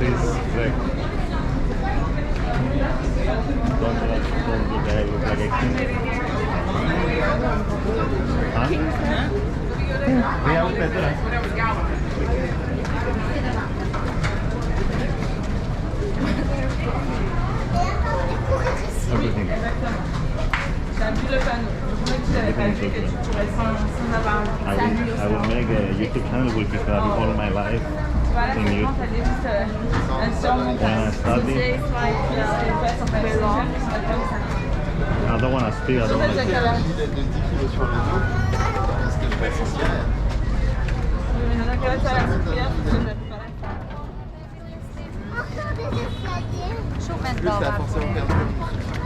Please, like, don't look like I look like a king. Huh? Yeah, okay, better. Everything. I will make a YouTube channel with people all my life in YouTube. When I study, I don't want to speak, I don't want to speak. Sok ment a